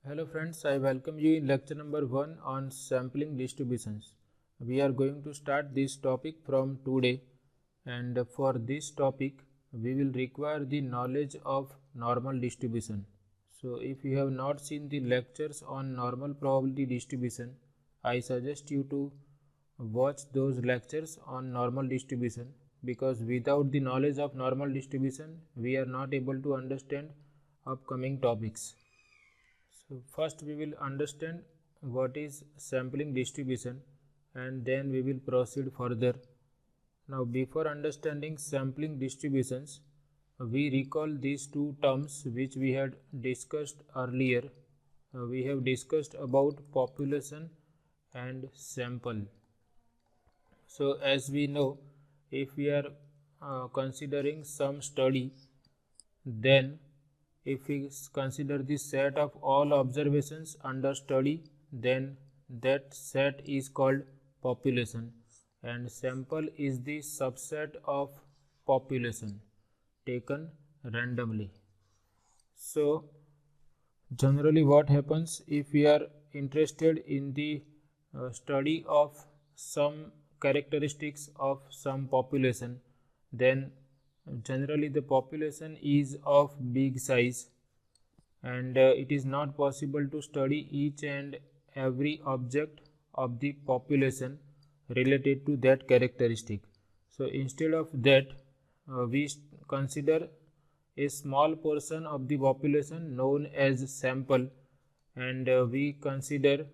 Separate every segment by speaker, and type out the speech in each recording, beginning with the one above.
Speaker 1: Hello friends, I welcome you in lecture number 1 on sampling distributions. We are going to start this topic from today, and for this topic we will require the knowledge of normal distribution. So if you have not seen the lectures on normal probability distribution, I suggest you to watch those lectures on normal distribution, because without the knowledge of normal distribution we are not able to understand upcoming topics. So first we will understand what is sampling distribution, and then we will proceed further. Now before understanding sampling distributions, we recall these two terms which we had discussed earlier. We have discussed about population and sample. So as we know, if we are considering some study, then if we consider the set of all observations under study, then that set is called population, and sample is the subset of population taken randomly. So generally what happens, if we are interested in the study of some characteristics of some population, then generally the population is of big size, and it is not possible to study each and every object of the population related to that characteristic. So instead of that, we consider a small portion of the population known as sample, and we consider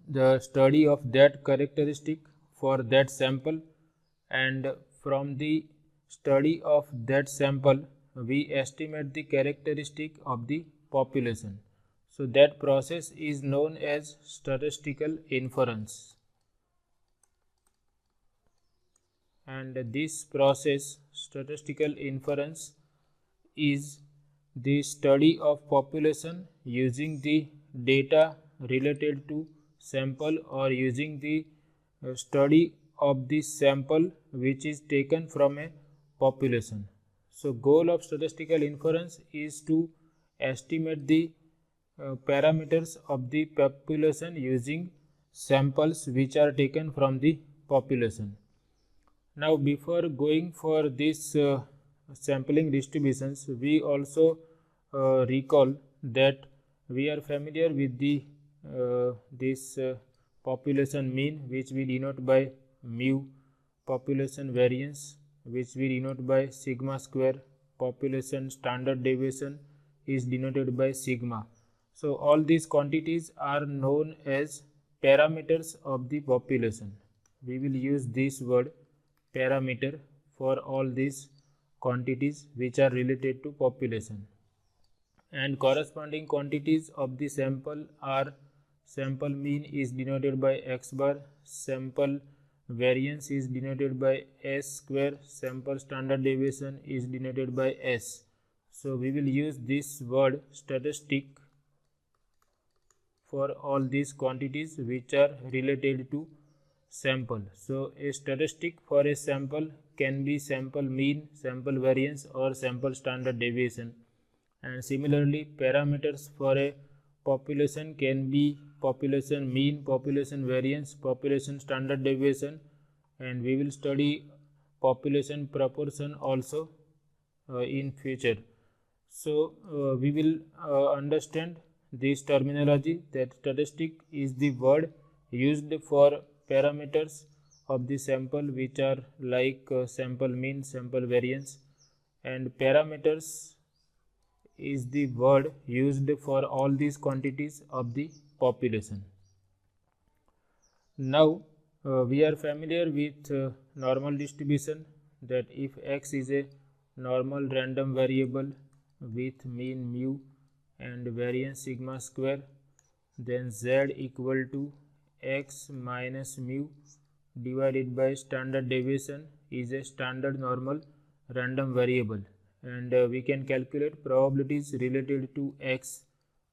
Speaker 1: the study of that characteristic for that sample, and from the study of that sample we estimate the characteristic of the population. So that process is known as statistical inference, and this process, statistical inference, is the study of population using the data related to sample, or using the study of the sample which is taken from a population. So goal of statistical inference is to estimate the parameters of the population using samples which are taken from the population. Now before going for this sampling distributions, we also recall that we are familiar with the this population mean, which we denote by mu, population variance, which we denote by sigma square, population standard deviation is denoted by sigma. So all these quantities are known as parameters of the population. We will use this word parameter for all these quantities which are related to population, and corresponding quantities of the sample are: sample mean is denoted by x bar, sample variance is denoted by s square, sample standard deviation is denoted by s. So we will use this word statistic for all these quantities which are related to sample. So a statistic for a sample can be sample mean, sample variance, or sample standard deviation. And similarly, parameters for a population can be population mean, population variance, population standard deviation, and we will study population proportion also in future. So we will understand this terminology, that statistic is the word used for parameters of the sample which are like sample mean, sample variance, and parameters is the word used for all these quantities of the population. Now we are familiar with normal distribution, that if x is a normal random variable with mean mu and variance sigma square, then z equal to x minus mu divided by standard deviation is a standard normal random variable, and we can calculate probabilities related to x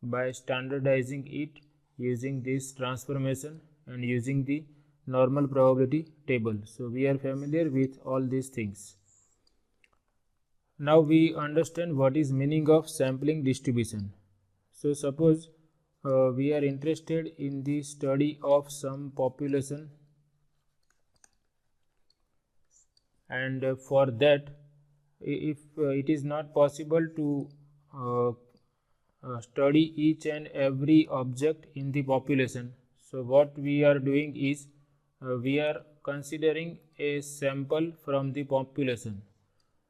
Speaker 1: by standardizing it using this transformation and using the normal probability table. So we are familiar with all these things. Now we understand what is meaning of sampling distribution. So suppose we are interested in the study of some population, and for that, if it is not possible to study each and every object in the population, so what we are doing is we are considering a sample from the population.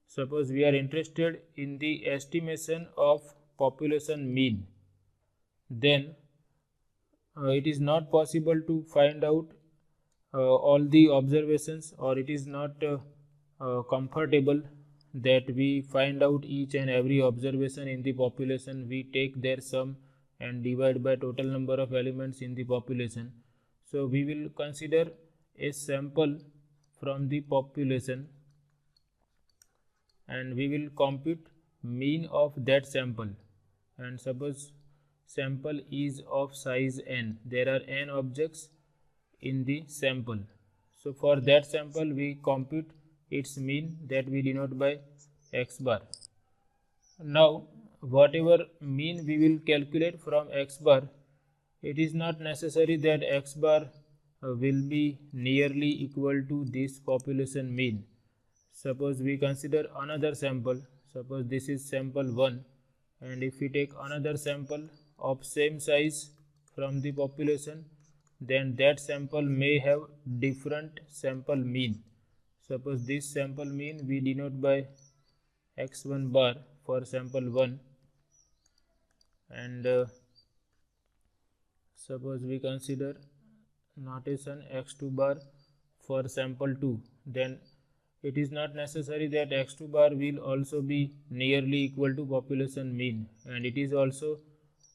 Speaker 1: Suppose we are interested in the estimation of population mean, then it is not possible to find out all the observations, or it is not comfortable that we find out each and every observation in the population. We take their sum and divide by total number of elements in the population. So we will consider a sample from the population and we will compute mean of that sample. And suppose sample is of size n, there are n objects in the sample. So for that sample we compute its mean, that we denote by x bar. Now whatever mean we will calculate from x bar, it is not necessary that x bar will be nearly equal to this population mean. Suppose we consider another sample, suppose this is sample 1, and if we take another sample of same size from the population, then that sample may have different sample mean. Suppose this sample mean we denote by x1 bar for sample 1, and suppose we consider notation x2 bar for sample 2, then it is not necessary that x2 bar will also be nearly equal to population mean, and it is also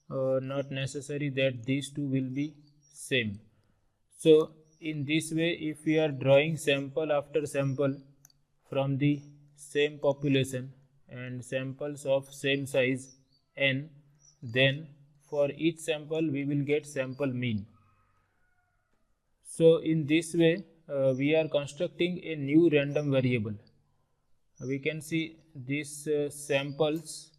Speaker 1: not necessary that these two will be same. So in this way, if we are drawing sample after sample from the same population and samples of same size n, then for each sample we will get sample mean. So in this way we are constructing a new random variable. We can see these samples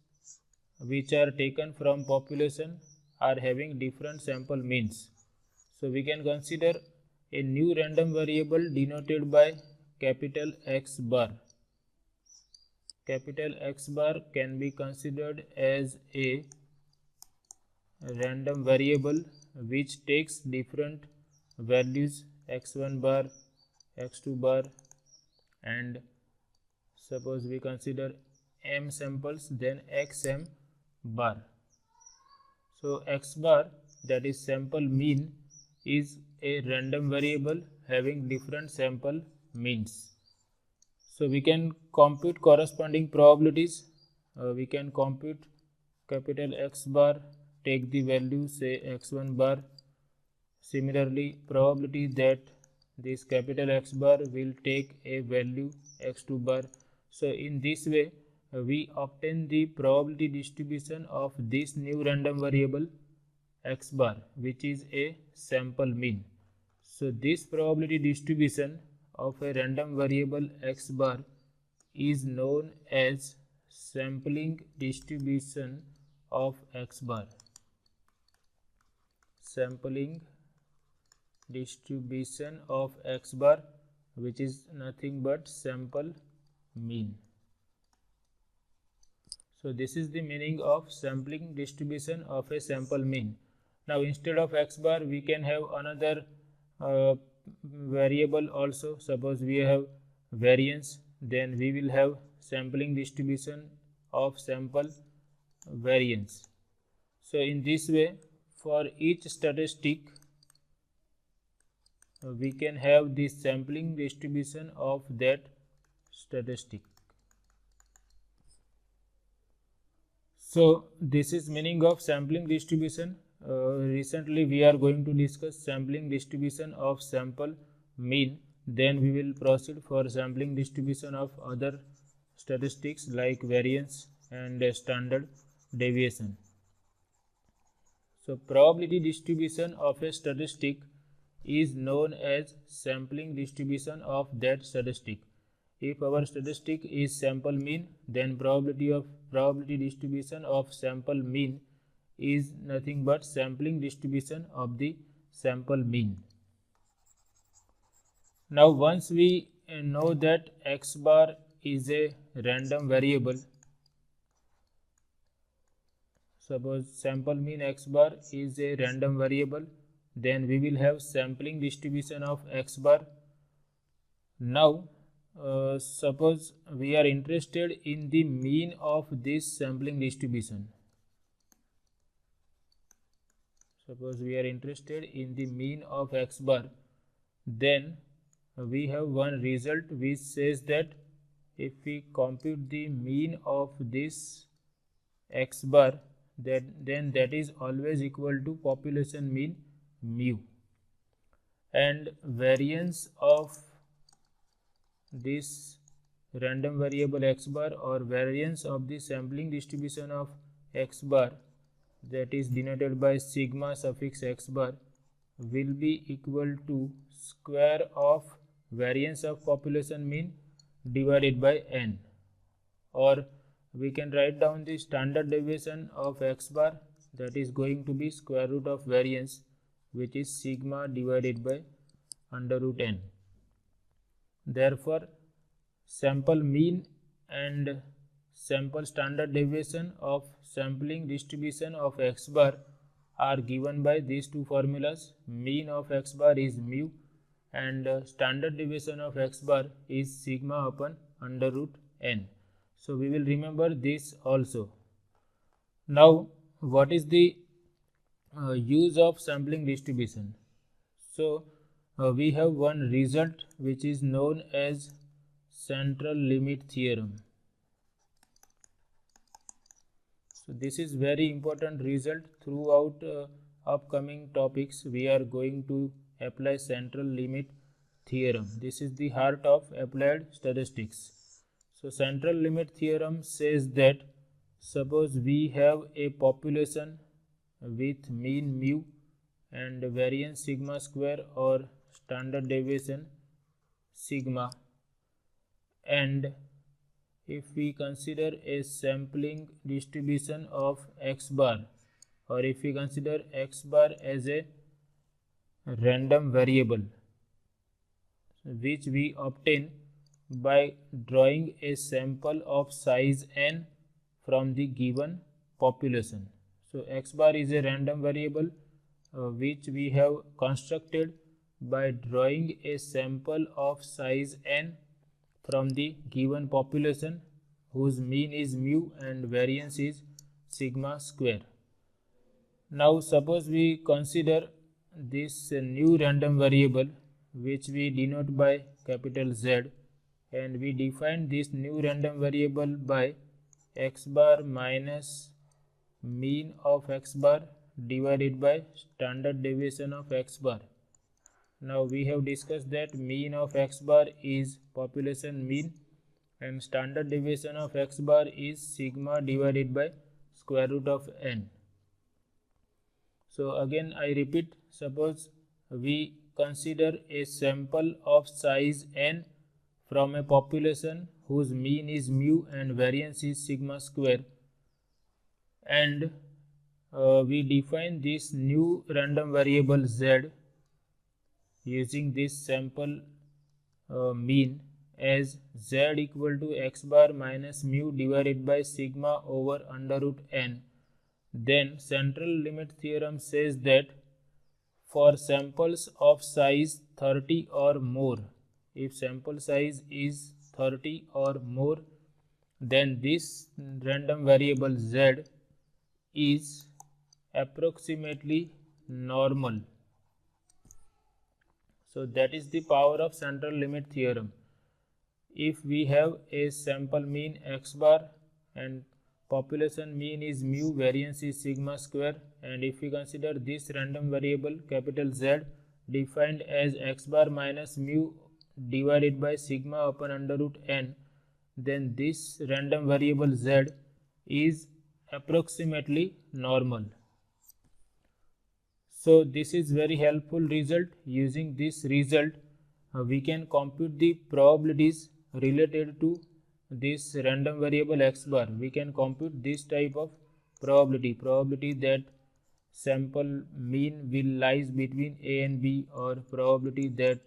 Speaker 1: which are taken from population are having different sample means. So we can consider a new random variable denoted by capital X bar. Capital X bar can be considered as a random variable which takes different values x1 bar, x2 bar, and suppose we consider m samples, then xm bar. So x bar, that is sample mean, is a random variable having different sample means. So we can compute corresponding probabilities. We can compute capital X bar, take the value say x1 bar. Similarly, probability that this capital X bar will take a value x2 bar. So in this way we obtain the probability distribution of this new random variable x bar, which is a sample mean. So this probability distribution of a random variable x bar is known as sampling distribution of x bar. Sampling distribution of x bar, which is nothing but sample mean. So this is the meaning of sampling distribution of a sample mean. Now instead of x bar we can have another variable also. Suppose we have variance, then we will have sampling distribution of sample variance. So in this way, for each statistic we can have this sampling distribution of that statistic. So this is meaning of sampling distribution. Recently we are going to discuss sampling distribution of sample mean, then we will proceed for sampling distribution of other statistics like variance and standard deviation. So probability distribution of a statistic is known as sampling distribution of that statistic. If our statistic is sample mean, then probability distribution of sample mean is nothing but sampling distribution of the sample mean. Now once we know that x bar is a random variable, suppose sample mean x bar is a random variable, then we will have sampling distribution of x bar. Now suppose we are interested in the mean of this sampling distribution. Suppose we are interested in the mean of x bar, then we have one result which says that if we compute the mean of this x bar, then that is always equal to population mean mu, and variance of this random variable x bar or variance of the sampling distribution of x bar, that is denoted by sigma suffix x bar, will be equal to square of variance of population mean divided by n, or we can write down the standard deviation of x bar, that is going to be square root of variance, which is sigma divided by under root n. Therefore sample mean and sample standard deviation of sampling distribution of x bar are given by these two formulas. Mean of x bar is mu and standard deviation of x bar is sigma upon under root n. So we will remember this also. Now what is the use of sampling distribution? So we have one result which is known as Central Limit Theorem. So this is very important result. Throughout upcoming topics we are going to apply Central Limit Theorem. This is the heart of applied statistics. So Central Limit Theorem says that suppose we have a population with mean mu and variance sigma square or standard deviation sigma, and if we consider a sampling distribution of x bar, or if we consider x bar as a random variable which we obtain by drawing a sample of size n from the given population. So x bar is a random variable which we have constructed by drawing a sample of size n from the given population whose mean is mu and variance is sigma square. Now suppose we consider this new random variable which we denote by capital Z, and we define this new random variable by x bar minus mean of x bar divided by standard deviation of x bar. Now we have discussed that mean of x bar is population mean and standard deviation of x bar is sigma divided by square root of n. So again I repeat, suppose we consider a sample of size n from a population whose mean is mu and variance is sigma square, and we define this new random variable z using this sample mean as z equal to x bar minus mu divided by sigma over under root n. Then Central Limit Theorem says that for samples of size 30 or more, if sample size is 30 or more, then this random variable z is approximately normal. So that is the power of Central Limit Theorem. If we have a sample mean x bar and population mean is mu, variance is sigma square, and if we consider this random variable capital Z defined as x bar minus mu divided by sigma upon under root n, then this random variable Z is approximately normal. So this is very helpful result. Using this result we can compute the probabilities related to this random variable x bar. We can compute this type of probability that sample mean will lies between A and B, or probability that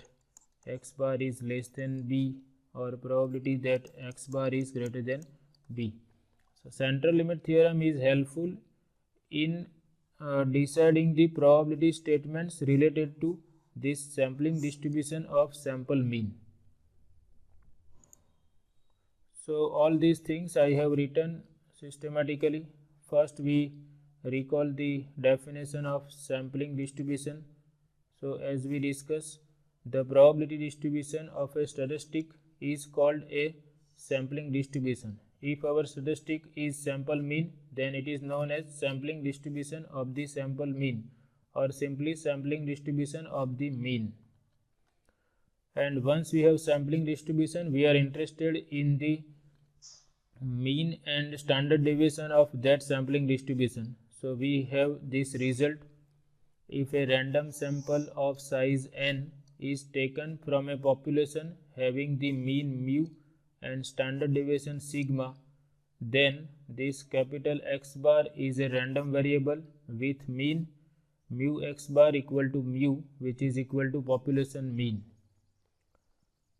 Speaker 1: x bar is less than B, or probability that x bar is greater than B. So central limit theorem is helpful in deciding the probability statements related to this sampling distribution of sample mean. So all these things I have written systematically. First we recall the definition of sampling distribution. So as we discussed, the probability distribution of a statistic is called a sampling distribution. If our statistic is sample mean, then it is known as sampling distribution of the sample mean, or simply sampling distribution of the mean. And once we have sampling distribution, we are interested in the mean and standard deviation of that sampling distribution. So we have this result: if a random sample of size n is taken from a population having the mean mu and standard deviation sigma, then this capital X bar is a random variable with mean mu x bar equal to mu, which is equal to population mean.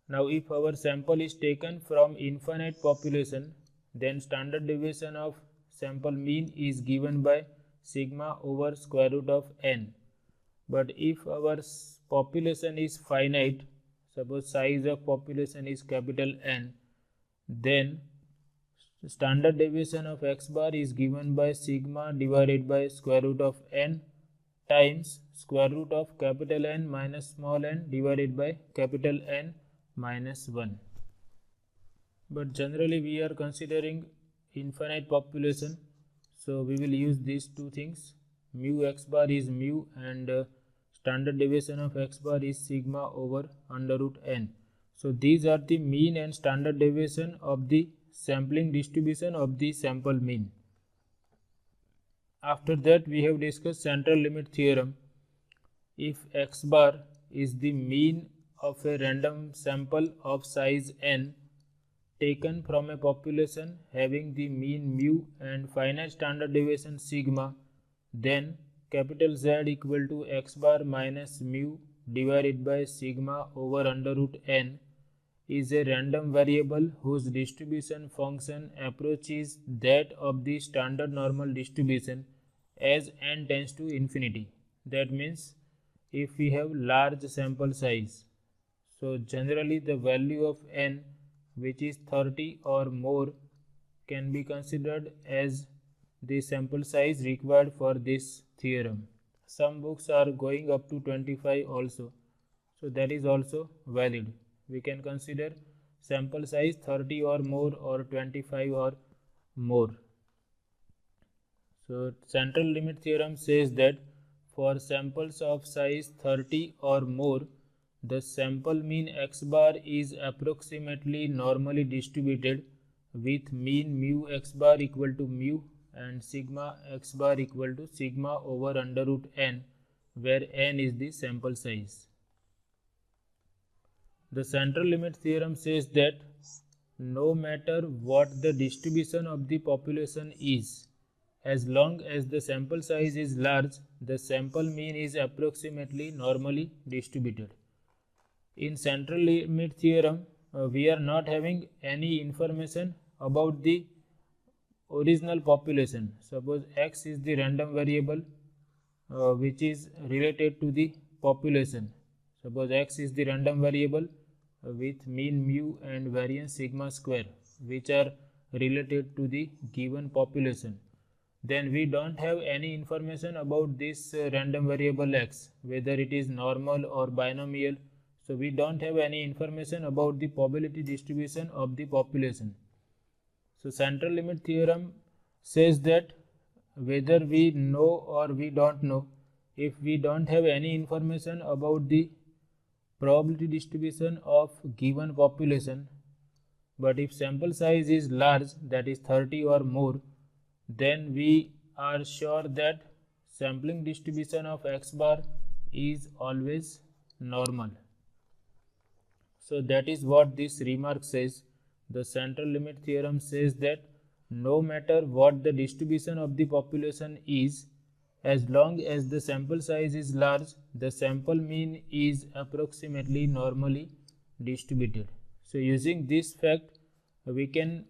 Speaker 1: Now if our sample is taken from infinite population, then standard deviation of sample mean is given by sigma over square root of n. But if our population is finite, suppose size of population is capital N, then standard deviation of x bar is given by sigma divided by square root of n times square root of capital N minus small n divided by capital N minus 1. But generally we are considering infinite population, so we will use these two things. Mu x bar is mu and standard deviation of x bar is sigma over under root n. So these are the mean and standard deviation of the sampling distribution of the sample mean. After that we have discussed central limit theorem. If x bar is the mean of a random sample of size n taken from a population having the mean mu and finite standard deviation sigma, then capital Z equal to x bar minus mu divided by sigma over under root n is a random variable whose distribution function approaches that of the standard normal distribution as n tends to infinity. That means if we have large sample size, so generally the value of n, which is 30 or more, can be considered as the sample size required for this theorem. Some books are going up to 25 also, so that is also valid. We can consider sample size 30 or more or 25 or more. So central limit theorem says that for samples of size 30 or more, the sample mean x bar is approximately normally distributed with mean mu x bar equal to mu and sigma x bar equal to sigma over under root n, where n is the sample size. The central limit theorem says that no matter what the distribution of the population is, as long as the sample size is large, the sample mean is approximately normally distributed. In central limit theorem, we are not having any information about the original population. Suppose x is the random variable which is related to the population. Suppose x is the random variable with mean mu and variance sigma square, which are related to the given population. Then we don't have any information about this random variable x, whether it is normal or binomial. So we don't have any information about the probability distribution of the population. So central limit theorem says that whether we know or we don't know, if we don't have any information about the probability distribution of given population, but if sample size is large, that is 30 or more, then we are sure that sampling distribution of x bar is always normal. So that is what this remark says. The central limit theorem says that no matter what the distribution of the population is, as long as the sample size is large, the sample mean is approximately normally distributed. So using this fact, we can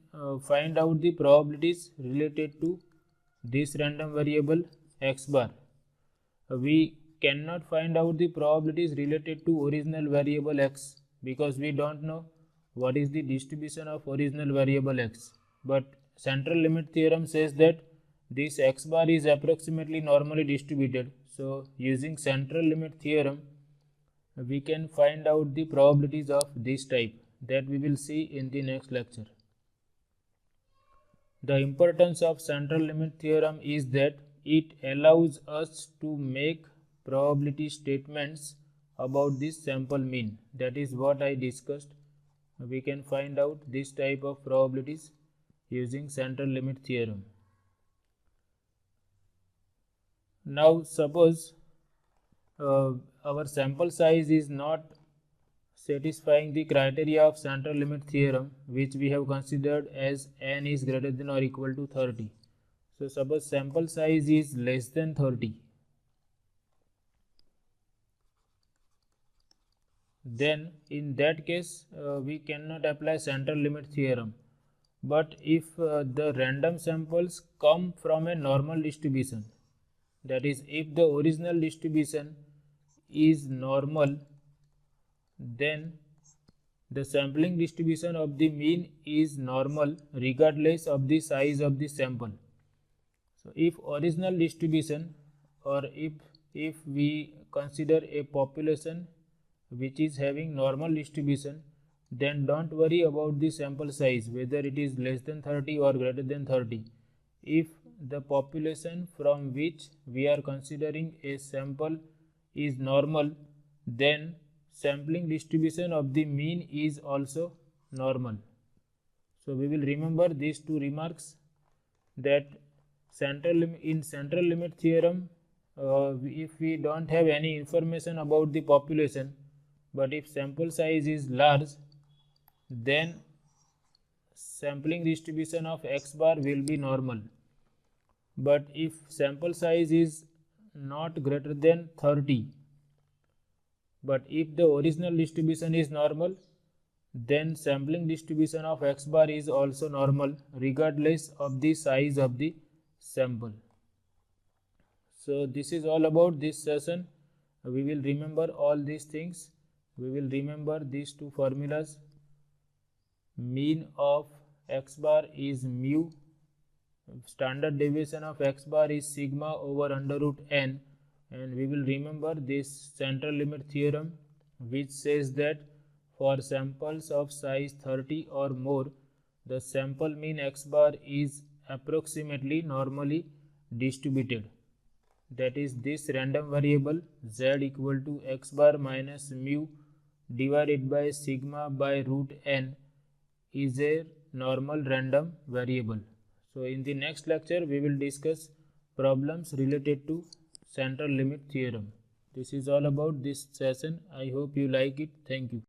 Speaker 1: find out the probabilities related to this random variable x bar. We cannot find out the probabilities related to original variable x because we don't know what is the distribution of original variable x. But central limit theorem says that this x bar is approximately normally distributed. So using central limit theorem, we can find out the probabilities of this type that we will see in the next lecture. The importance of central limit theorem is that it allows us to make probability statements about this sample mean. That is what I discussed. We can find out this type of probabilities using central limit theorem. Now suppose our sample size is not satisfying the criteria of central limit theorem, which we have considered as n is greater than or equal to 30. So suppose sample size is less than 30, then in that case we cannot apply central limit theorem. But if the random samples come from a normal distribution, that is, if the original distribution is normal, then the sampling distribution of the mean is normal regardless of the size of the sample. So if original distribution, or if we consider a population which is having normal distribution, then don't worry about the sample size, whether it is less than 30 or greater than 30. If the population from which we are considering a sample is normal, then sampling distribution of the mean is also normal. So we will remember these two remarks, that in central limit theorem, if we don't have any information about the population, but if sample size is large, then sampling distribution of x bar will be normal. But if sample size is not greater than 30, but if the original distribution is normal, then sampling distribution of x bar is also normal regardless of the size of the sample. So this is all about this session. We will remember all these things. We will remember these two formulas. Mean of x bar is mu. Standard deviation of x bar is sigma over under root n. And we will remember this central limit theorem, which says that for samples of size 30 or more, the sample mean x bar is approximately normally distributed. That is, this random variable z equal to x bar minus mu divided by sigma by root n is a normal random variable. So in the next lecture, we will discuss problems related to central limit theorem. This is all about this session. I hope you like it. Thank you.